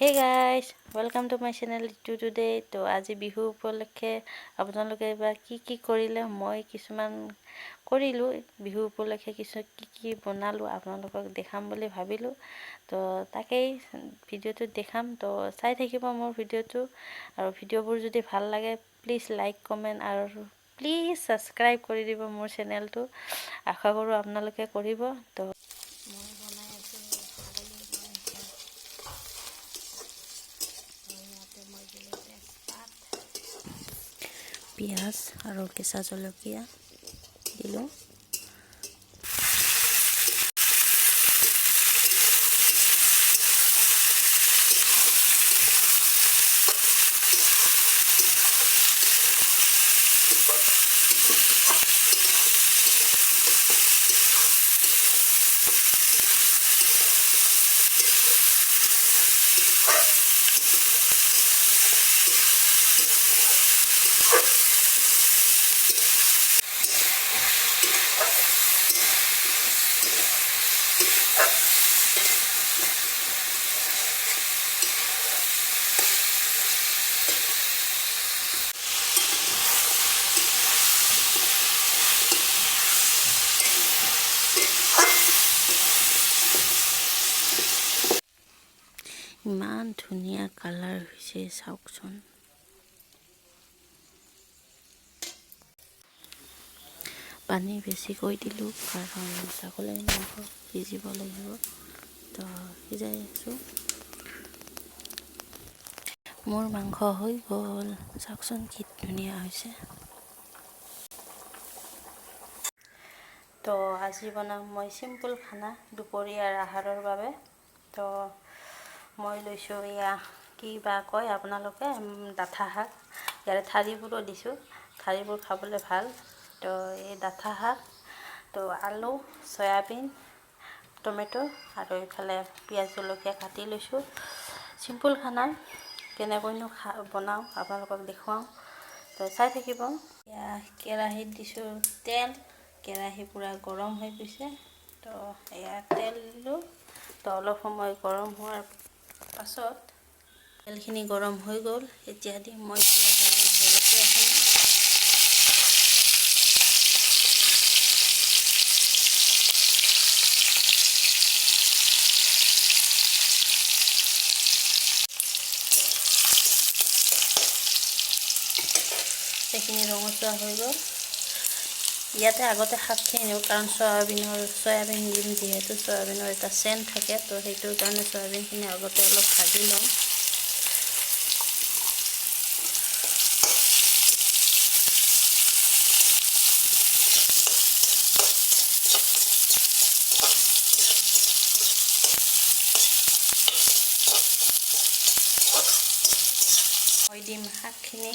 Hey guys, welcome to my channel today. তো আজি বিহু উপলক্ষে আপোনালোকে এবাৰ কি কৰিলে মই কিছুমান কৰিলোঁ বিহু উপলক্ষে কি বনালোঁ আপোনালোকক দেখাম বুলি ভাবিলোঁ। তো তাকেই ভিডিঅ'টো দেখাম, তো চাই থাকিব মোৰ ভিডিঅ'টো। আৰু ভিডিঅ'বোৰ যদি ভাল লাগে প্লিজ লাইক কমেণ্ট আৰু প্লিজ ছাবস্ক্ৰাইব কৰি দিব মোৰ চেনেলটো। আশা কৰোঁ আপোনালোকে কৰিব। তো মই বনাই আছোঁ পিঁয়াজ আৰু কেঁচা জলকীয়া দিলোঁ। ইমান ধুনীয়া কালাৰ হৈছে চাওকচোন। পানী বেছিকৈ দিলোঁ কাৰণ ছাগলীৰ মাংস সিজিব লাগিব। তো সিজাই আছোঁ। মোৰ মাংস হৈ গ'ল, চাওকচোন কি ধুনীয়া হৈছে। তো আজি বনাম মই চিম্পুল খানা দুপৰীয়াৰ আহাৰৰ বাবে। তো মই লৈছোঁ এয়া কি বা কয় আপোনালোকে ডাঠা শাক, ইয়াৰে ঠাৰিবোৰো দিছোঁ, ঠাৰিবোৰ খাবলৈ ভাল। তো এই ডাঠা শাক, তো আলু, চয়াবিন, টমেটো আৰু এইফালে পিঁয়াজ জলকীয়া কাটি লৈছোঁ। চিম্পুল খানা কেনেকৈনো বনাওঁ আপোনালোকক দেখুৱাওঁ, তো চাই থাকিব। এতিয়া কেৰাহীত দিছোঁ তেল, কেৰাহী পূৰা গৰম হৈ গৈছে। তো এয়া তেল দিলোঁ। তো অলপ সময় গৰম হোৱাৰ পাছত তেলখিনি গৰম হৈ গ'ল। এতিয়া দিম মই পিঁয়াজ আৰু জলকীয়াখিনি। সেইখিনি ৰঙচুৱা হৈ গ'ল। ইয়াতে আগতে শাকখিনি দিওঁ কাৰণ চয়াবিন দিম যিহেতু, চয়াবিনৰ এটা চেণ্ট থাকে। তো সেইটোৰ কাৰণে চয়াবিনখিনি আগতে অলপ ভাজি লওঁ। মই দিম শাকখিনি।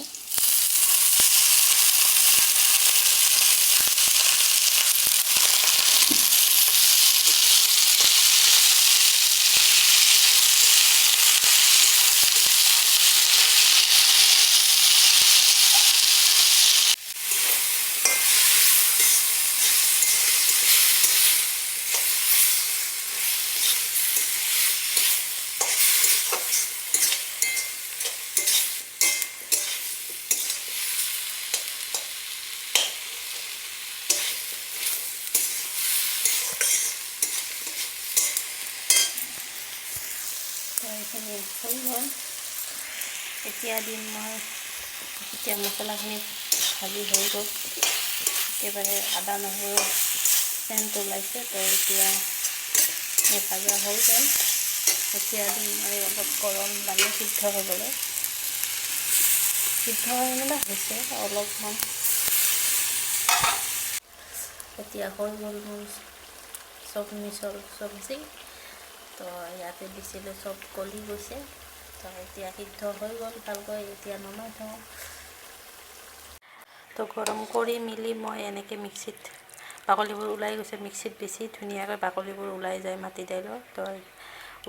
এইখিনি হৈ গ'ল। এতিয়া দিম মই, এতিয়া মছলাখিনি ভাজি হৈ গ'ল, একেবাৰে আদা নহৰু চেণ্ট ওলাইছে। তো এতিয়া ভাজা হৈ গ'ল। এতিয়া দিম মই অলপ গৰম পানী সিদ্ধ হ'বলৈ। সিদ্ধ হৈ হৈছে অলপমান। এতিয়া হৈ গ'ল মোৰ চব মিছল চব্জি। তো ইয়াতে দিছিলোঁ, চব গলি গৈছে। তো এতিয়া সিদ্ধ হৈ গ'ল ভালকৈ। এতিয়া নমাই থওঁ। তো গৰম কৰি মেলি মই এনেকৈ মিক্সিত, বাকলিবোৰ ওলাই গৈছে, মিক্সিত বেছি ধুনীয়াকৈ বাকলিবোৰ ওলাই যায় মাটি দাইলৰ। তো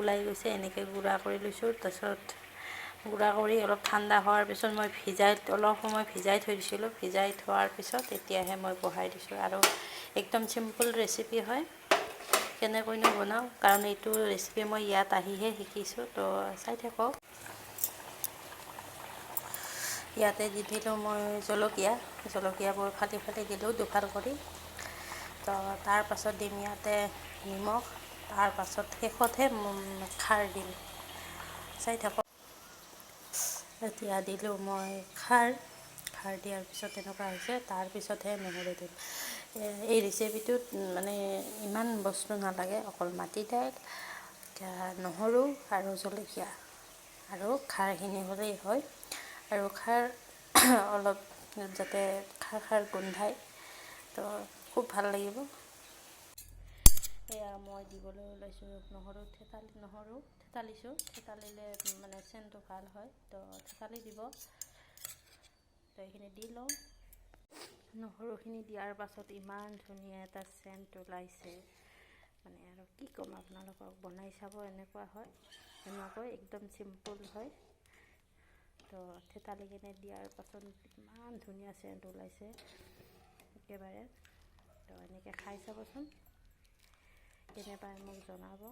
ওলাই গৈছে, এনেকৈ গুড়া কৰি লৈছোঁ। তাৰপিছত গুড়া কৰি অলপ ঠাণ্ডা হোৱাৰ পিছত মই অলপ সময় ভিজাই থৈ দিছিলোঁ। ভিজাই থোৱাৰ পিছত এতিয়াহে মই বহাই দিছোঁ। আৰু একদম চিম্পুল ৰেচিপি হয়। কেনেকৈনো বনাওঁ, কাৰণ এইটো ৰেচিপি মই ইয়াত আহিহে শিকিছোঁ। তো চাই থাকক। ইয়াতে দি দিলোঁ মই জলকীয়াবোৰ ফালি দিলোঁ দুফাল কৰি। তো তাৰ পাছত দিম ইয়াতে নিমখ, তাৰ পাছত শেষতহে খাৰ দিম। চাই থাকক। এতিয়া দিলোঁ মই খাৰ দিয়াৰ পিছত এনেকুৱা হৈছে, তাৰপিছতহে নহৰু দিম। এই ৰেচিপিটোত মানে ইমান বস্তু নালাগে, অকল মাটি দাইল, নহৰু আৰু জলকীয়া আৰু খাৰখিনি হ'লেই হয়। আৰু খাৰ অলপ যাতে খাৰ গোন্ধায়, তো খুব ভাল লাগিব। এয়া মই দিবলৈ ওলাইছোঁ নহৰু থেতালিছোঁ। থেতালিলে মানে চেণ্টটো ভাল হয়, তো থেতালি দিব। তো এইখিনি দি লওঁ। নহৰুখিনি দিয়াৰ পাছত ইমান ধুনীয়া এটা চেণ্ট ওলাইছে, মানে আৰু কি ক'ম আপোনালোকক, বনাই চাব। এনেকৈ একদম চিম্পুল হয়। তো থেতালি কিনে দিয়াৰ পাছত ইমান ধুনীয়া চেণ্ট ওলাইছে একেবাৰে। তো এনেকৈ খাই চাবচোন, কেনে পায় মোক জনাব।